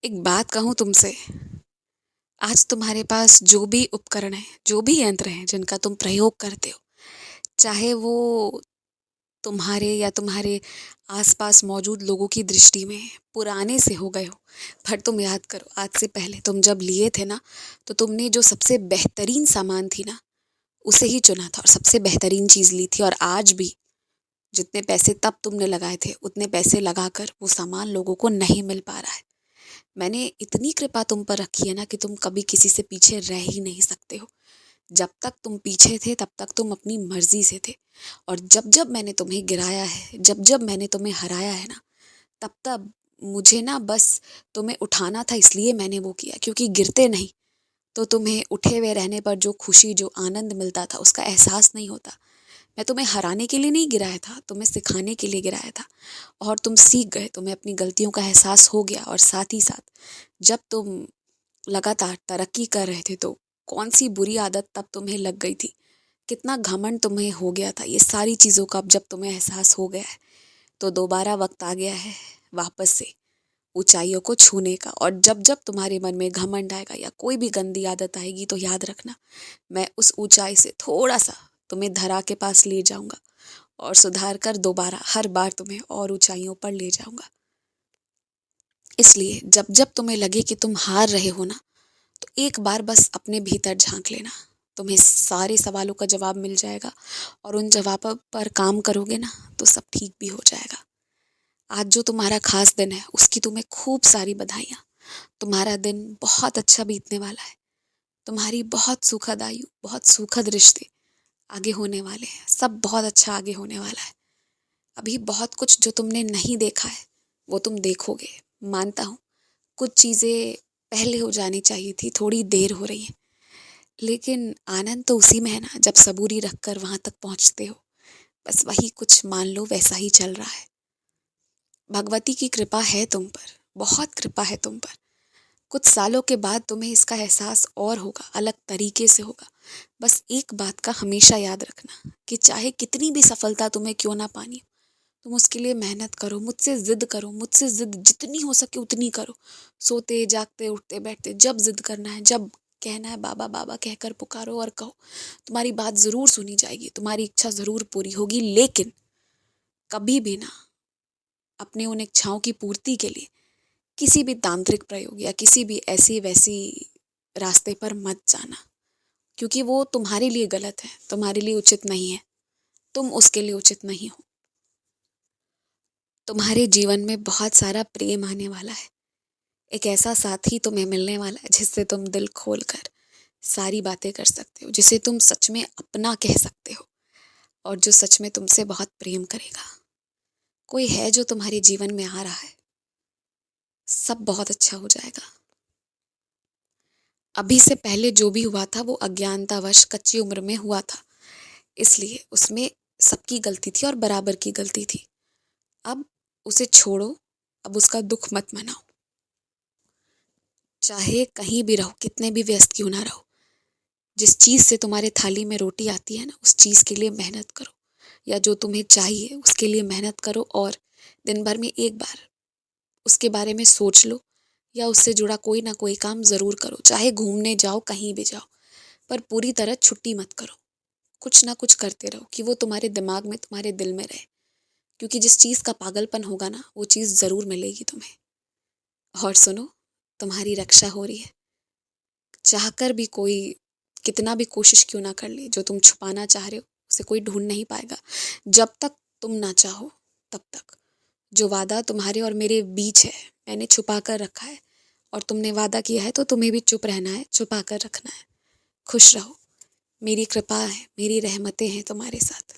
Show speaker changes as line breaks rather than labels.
एक बात कहूँ तुमसे। आज तुम्हारे पास जो भी उपकरण है, जो भी यंत्र हैं जिनका तुम प्रयोग करते हो, चाहे वो तुम्हारे या तुम्हारे आसपास मौजूद लोगों की दृष्टि में पुराने से हो गए हो, पर तुम याद करो आज से पहले तुम जब लिए थे ना, तो तुमने जो सबसे बेहतरीन सामान थी ना, उसे ही चुना था और सबसे बेहतरीन चीज़ ली थी। और आज भी जितने पैसे तब तुमने लगाए थे, उतने पैसे लगाकर वो सामान लोगों को नहीं मिल पा रहा है। मैंने इतनी कृपा तुम पर रखी है ना कि तुम कभी किसी से पीछे रह ही नहीं सकते हो। जब तक तुम पीछे थे तब तक तुम अपनी मर्जी से थे, और जब जब मैंने तुम्हें गिराया है, जब जब मैंने तुम्हें हराया है ना, तब तब मुझे ना बस तुम्हें उठाना था, इसलिए मैंने वो किया। क्योंकि गिरते नहीं तो तुम्हें उठे हुए रहने पर जो खुशी, जो आनंद मिलता था, उसका एहसास नहीं होता। मैं तुम्हें हराने के लिए नहीं गिराया था, तुम्हें सिखाने के लिए गिराया था। और तुम सीख गए, तुम्हें अपनी गलतियों का एहसास हो गया। और साथ ही साथ जब तुम लगातार तरक्की कर रहे थे, तो कौन सी बुरी आदत तब तुम्हें लग गई थी, कितना घमंड तुम्हें हो गया था, ये सारी चीज़ों का अब जब तुम्हें एहसास हो गया है, तो दोबारा वक्त आ गया है वापस से ऊंचाइयों को छूने का। और जब जब तुम्हारे मन में घमंड आएगा या कोई भी गंदी आदत आएगी, तो याद रखना, मैं उस ऊंचाई से थोड़ा सा तुम्हें धरा के पास ले जाऊंगा और सुधार कर दोबारा हर बार तुम्हें और ऊंचाइयों पर ले जाऊंगा। इसलिए जब जब तुम्हें लगे कि तुम हार रहे हो ना, तो एक बार बस अपने भीतर झांक लेना, तुम्हें सारे सवालों का जवाब मिल जाएगा। और उन जवाबों पर काम करोगे ना, तो सब ठीक भी हो जाएगा। आज जो तुम्हारा खास दिन है, उसकी तुम्हें खूब सारी बधाइयाँ। तुम्हारा दिन बहुत अच्छा बीतने वाला है। तुम्हारी बहुत सुखद आयु, बहुत सुखद रिश्ते आगे होने वाले हैं। सब बहुत अच्छा आगे होने वाला है। अभी बहुत कुछ जो तुमने नहीं देखा है, वो तुम देखोगे। मानता हूँ कुछ चीज़ें पहले हो जानी चाहिए थी, थोड़ी देर हो रही है, लेकिन आनंद तो उसी में है ना, जब सबूरी रख कर वहां तक पहुंचते हो। बस वही कुछ मान लो, वैसा ही चल रहा है। भगवती की कृपा है तुम पर, बहुत कृपा है तुम पर। कुछ सालों के बाद तुम्हें इसका एहसास और होगा, अलग तरीके से होगा। बस एक बात का हमेशा याद रखना कि चाहे कितनी भी सफलता तुम्हें क्यों ना पानी हो, तुम उसके लिए मेहनत करो, मुझसे जिद करो, मुझसे जिद जितनी हो सके उतनी करो। सोते जागते उठते बैठते जब जिद करना है, जब कहना है बाबा बाबा कहकर पुकारो और कहो, तुम्हारी बात जरूर सुनी जाएगी, तुम्हारी इच्छा जरूर पूरी होगी। लेकिन कभी भी ना अपने उन इच्छाओं की पूर्ति के लिए किसी भी तांत्रिक प्रयोग या किसी भी ऐसी वैसी रास्ते पर मत जाना, क्योंकि वो तुम्हारे लिए गलत है, तुम्हारे लिए उचित नहीं है। तुम उसके लिए उचित नहीं हो। तुम्हारे जीवन में बहुत सारा प्रेम आने वाला है। एक ऐसा साथी तुम्हें मिलने वाला है जिससे तुम दिल खोल कर सारी बातें कर सकते हो, जिसे तुम सच में अपना कह सकते हो, और जो सच में तुमसे बहुत प्रेम करेगा। कोई है जो तुम्हारे जीवन में आ रहा है। सब बहुत अच्छा हो जाएगा। अभी से पहले जो भी हुआ था, वो अज्ञानतावश कच्ची उम्र में हुआ था, इसलिए उसमें सबकी गलती थी और बराबर की गलती थी। अब उसे छोड़ो, अब उसका दुख मत मनाओ। चाहे कहीं भी रहो, कितने भी व्यस्त क्यों ना रहो, जिस चीज़ से तुम्हारे थाली में रोटी आती है ना, उस चीज़ के लिए मेहनत करो, या जो तुम्हें चाहिए उसके लिए मेहनत करो। और दिन भर में एक बार उसके बारे में सोच लो, या उससे जुड़ा कोई ना कोई काम ज़रूर करो। चाहे घूमने जाओ, कहीं भी जाओ, पर पूरी तरह छुट्टी मत करो। कुछ ना कुछ करते रहो कि वो तुम्हारे दिमाग में, तुम्हारे दिल में रहे। क्योंकि जिस चीज़ का पागलपन होगा ना, वो चीज़ ज़रूर मिलेगी तुम्हें। और सुनो, तुम्हारी रक्षा हो रही है। चाहकर भी कोई कितना भी कोशिश क्यों ना कर ले, जो तुम छुपाना चाह रहे हो उसे कोई ढूंढ नहीं पाएगा, जब तक तुम ना चाहो तब तक। जो वादा तुम्हारे और मेरे बीच है, मैंने छुपा कर रखा है, और तुमने वादा किया है तो तुम्हें भी चुप रहना है, छुपा कर रखना है। खुश रहो। मेरी कृपा है, मेरी रहमतें हैं तुम्हारे साथ।